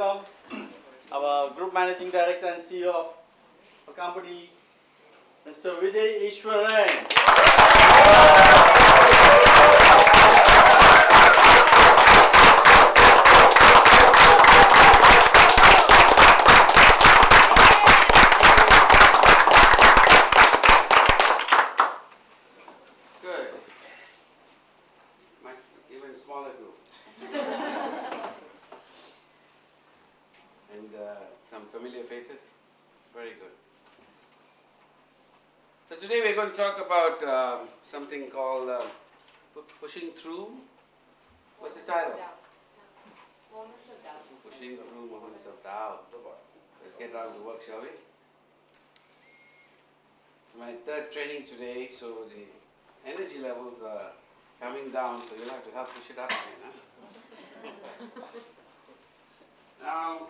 welcome our Group Managing Director and CEO of a company, Mr. Vijay Eswaran. Good. Much even smaller group. And some familiar faces. Very good. So today we're going to talk about something called pushing through. What's the title? Moments of doubt. Pushing through moments of doubt. Let's get down to work, shall we? My third training today, so the energy levels are coming down, so you'll have to help push it up again. Huh? Now,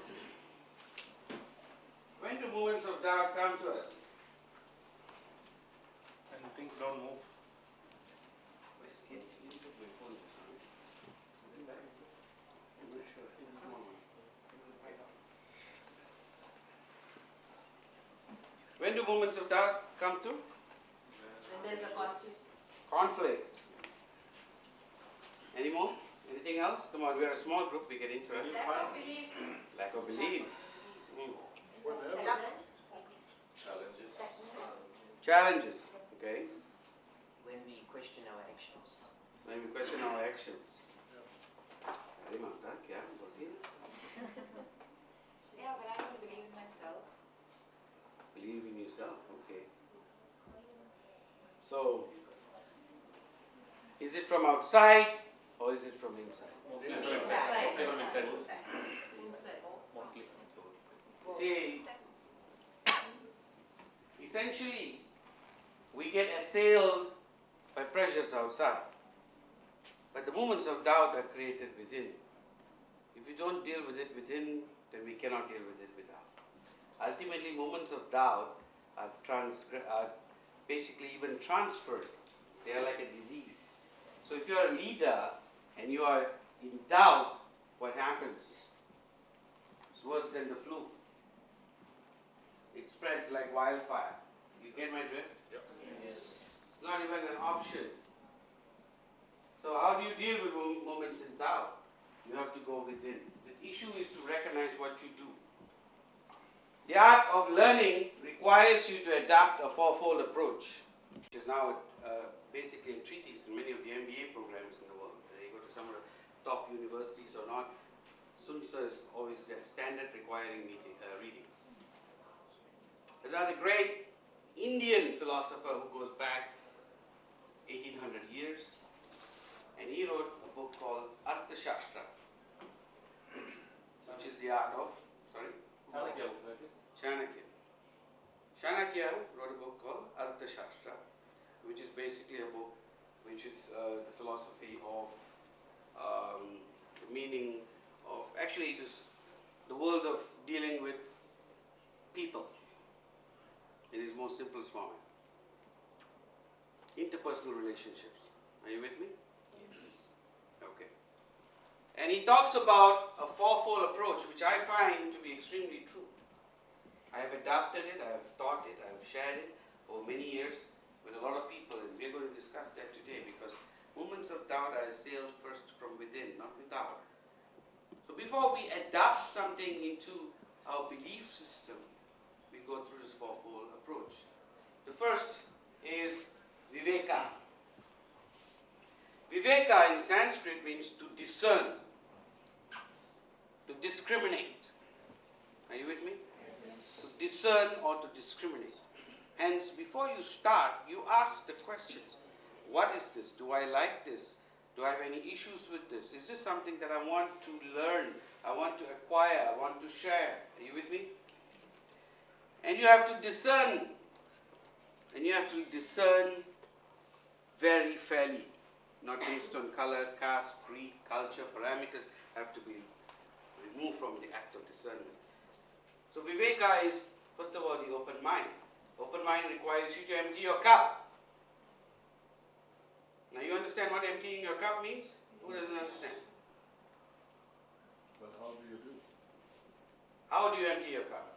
when do moments of doubt come to us? And things don't move. When do moments of doubt come through? When there's a conflict. Conflict. Any more? Anything else? Come on, we are a small group, we get into it. Lack of belief. Lack of belief. Challenges. Challenges. Okay. When we question our actions. When we question our actions. Yeah, but I don't believe in myself. Believe in yourself. Okay. So, is it from outside or is it from inside? Mostly Inside. from inside. Mostly. See, essentially, we get assailed by pressures outside. But the moments of doubt are created within. If we don't deal with it within, then we cannot deal with it without. Ultimately, moments of doubt are basically even transferred. They are like a disease. So if you are a leader and you are in doubt, what happens? It's worse than the flu. It spreads like wildfire. You get my drift? Yep. It's not even an option. So how do you deal with moments in doubt? You have to go within. The issue is to recognize what you do. The art of learning requires you to adapt a fourfold approach, which is now basically a treatise in many of the MBA programs in the world. You go to some of the top universities or not, Sun Tzu is always there, standard requiring readings. There's another great Indian philosopher who goes back 1800 years, and he wrote a book called Arthashastra, which is the art of, Chanakya. Chanakya wrote a book called Arthashastra, which is basically a book which is the philosophy of the meaning of, actually it is the world of dealing with people in its most simplest form. Interpersonal relationships. Are you with me? Okay. And he talks about a fourfold approach, which I find to be extremely true. I have adapted it, I have taught it, I have shared it over many years with a lot of people, and we're going to discuss that today because moments of doubt are assailed first from within, not without. So before we adapt something into our belief system, we go through this fourfold approach. The first is Viveka. Viveka in Sanskrit means to discern, to discriminate. Are you with me? Yes. To discern or to discriminate. Hence, before you start, you ask the questions. What is this? Do I like this? Do I have any issues with this? Is this something that I want to learn? I want to acquire? I want to share? Are you with me? And you have to discern. And you have to discern very fairly. Not based on color, caste, creed, culture, parameters have to be removed from the act of discernment. So Viveka is, first of all, the open mind. Open mind requires you to empty your cup. Now you understand what emptying your cup means? Who doesn't understand? But how do you do? How do you empty your car?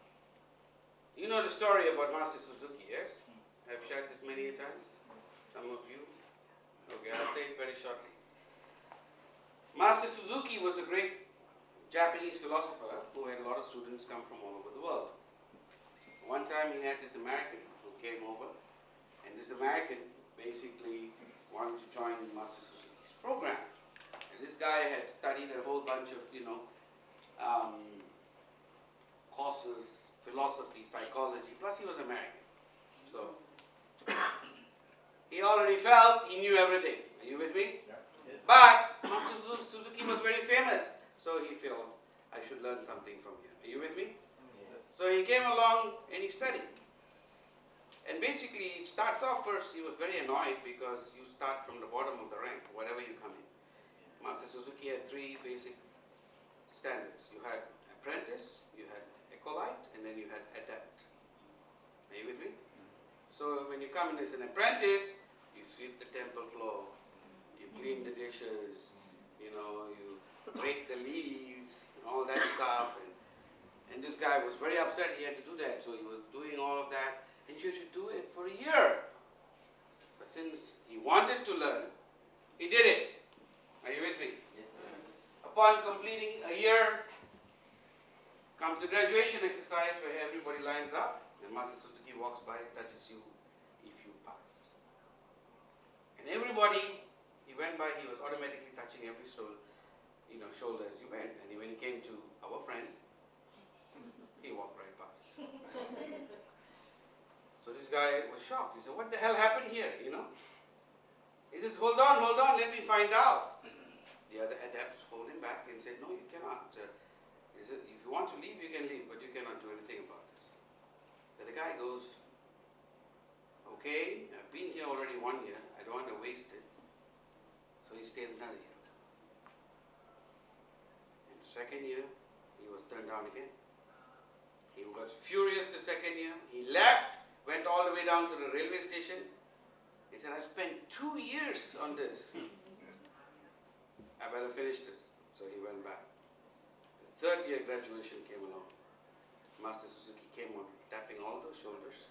You know the story about Master Suzuki, yes? I've shared this many a time. Some of you. Okay, I'll say it very shortly. Master Suzuki was a great Japanese philosopher who had a lot of students come from all over the world. One time he had this American who came over, and this American basically wanted to join Master Suzuki's program. And this guy had studied a whole bunch of, courses, philosophy, psychology, plus he was American. So he already felt he knew everything. Are you with me? Yeah. Yes. But Master Suzuki was very famous, so he felt I should learn something from him. Are you with me? Yes. So he came along and he studied. And basically it starts off first, he was very annoyed because you start from the bottom of the rank, wherever you come in. Master Suzuki had three basic standards. You had apprentice, you had acolyte, and then you had adept. Are you with me? So when you come in as an apprentice, you sweep the temple floor, you clean the dishes, you break the leaves, and all that stuff. And this guy was very upset he had to do that, so he was doing all of that, and you should do it for a year. But since he wanted to learn, he did it. Are you with me? Yes. Upon completing a year, comes the graduation exercise where everybody lines up, and Master Suzuki walks by and touches you if you passed. And everybody, he went by, he was automatically touching every shoulder as he went. And when he came to our friend, he walked right past. So this guy was shocked. He said, what the hell happened here, He says, hold on, let me find out. The other adepts pulled him back and said, no, you cannot. He said, if you want to leave, you can leave, but you cannot do anything about this. Then the guy goes, okay, I've been here already 1 year. I don't want to waste it. So he stayed another year. In the second year, he was turned down again. He was furious the second year. He left, went all the way down to the railway station. He said, I spent 2 years on this. I better finish this. So he went back. The third year graduation came along. Master Suzuki came on, tapping all those shoulders.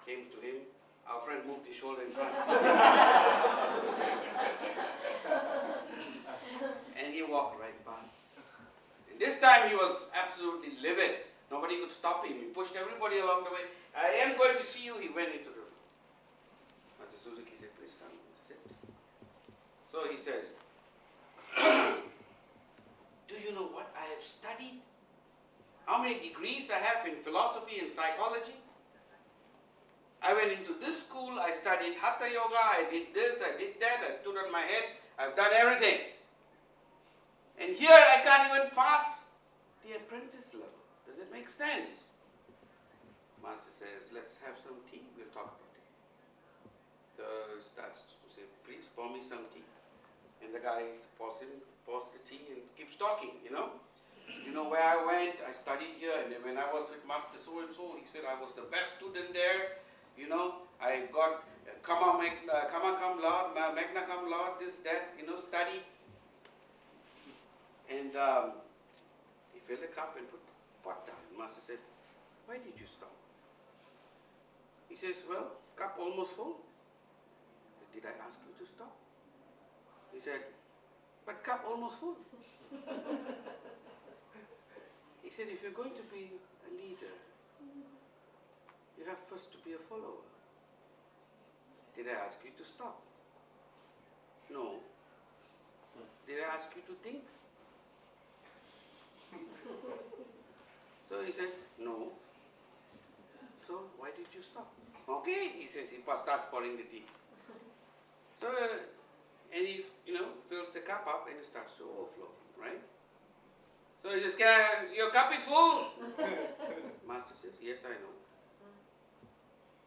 Came to him. Our friend moved his shoulder in front. And he walked right past. And this time he was absolutely livid. Nobody could stop him. He pushed everybody along the way. I am going to see you. He went into the room. Master Suzuki said, please come, sit. So he says, do you know what I have studied? How many degrees I have in philosophy and psychology? I went into this school, I studied Hatha Yoga, I did this, I did that, I stood on my head, I've done everything. And here I can't even pass the apprentice level. Does it make sense? Master says, let's have some tea, we'll talk about it. So he starts to say, please pour me some tea. And the guy pours the tea and keeps talking, You know where I went, I studied here, and then when I was with Master so-and-so, he said I was the best student there. I got magna cum laude, this, that, study. And he filled the cup and put the pot down. And Master said, why did you stop? He says, well, cup almost full. Did I ask you to stop? He said, but cup almost full. He said, if you're going to be a leader, you have first to be a follower. Did I ask you to stop? No. Did I ask you to think? So he said, no. So why did you stop? Okay, he says, he starts pouring the tea. So, and he, fills the cup up and it starts to overflow, right? So he says, your cup is full. Master says, yes, I know.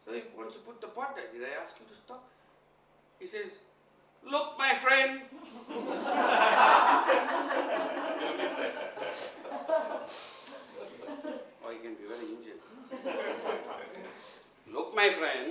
So he wants to put the pot there. Did I ask you to stop? He says, look, my friend. Or he can be very Indian. Look, my friend,